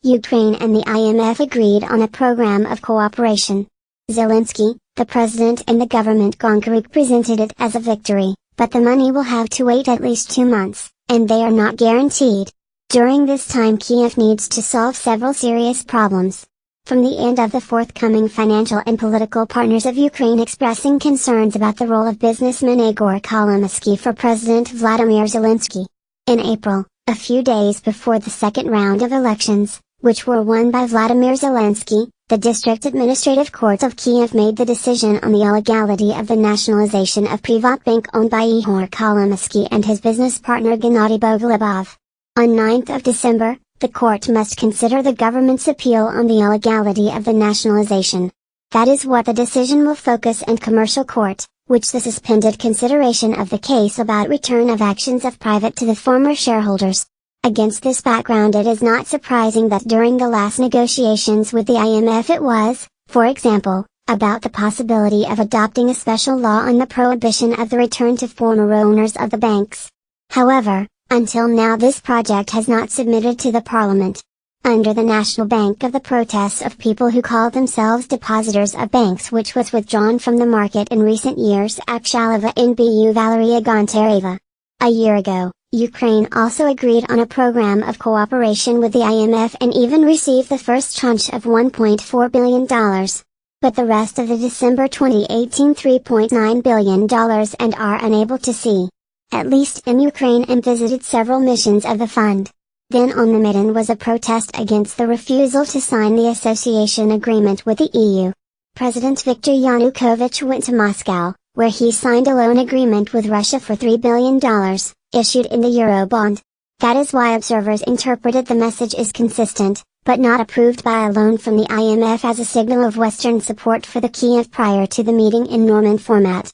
Ukraine and the IMF agreed on a program of cooperation. Zelensky, the president, and the government Goncharuk presented it as a victory, but the money will have to wait at least 2 months, and they are not guaranteed. During this time Kiev needs to solve several serious problems. From the end of the forthcoming financial and political partners of Ukraine expressing concerns about the role of businessman Igor Kolomoisky for President Vladimir Zelensky. In April, a few days before the second round of elections, which were won by Vladimir Zelensky, the District Administrative Court of Kiev made the decision on the illegality of the nationalization of Privat Bank owned by Igor Kolomoisky and his business partner Gennady Bogolubov. On 9th of December, the court must consider the government's appeal on the illegality of the nationalization. That is what the decision will focus, and Commercial Court, which the suspended consideration of the case about return of actions of private to the former shareholders. Against this background it is not surprising that during the last negotiations with the IMF it was, for example, about the possibility of adopting a special law on the prohibition of the return to former owners of the banks. However, until now this project has not submitted to the parliament. Under the National Bank of the protests of people who call themselves depositors of banks, which was withdrawn from the market in recent years, Akshalova NBU Valeria Gontareva. A year ago, Ukraine also agreed on a program of cooperation with the IMF and even received the first tranche of $1.4 billion. But the rest of the December 2018 $3.9 billion and are unable to see. At least in Ukraine, and visited several missions of the fund. Then on the Maidan was a protest against the refusal to sign the association agreement with the EU. President Viktor Yanukovych went to Moscow, where he signed a loan agreement with Russia for $3 billion, issued in the Eurobond. That is why observers interpreted the message as consistent, but not approved by a loan from the IMF as a signal of Western support for the Kiev prior to the meeting in Norman format.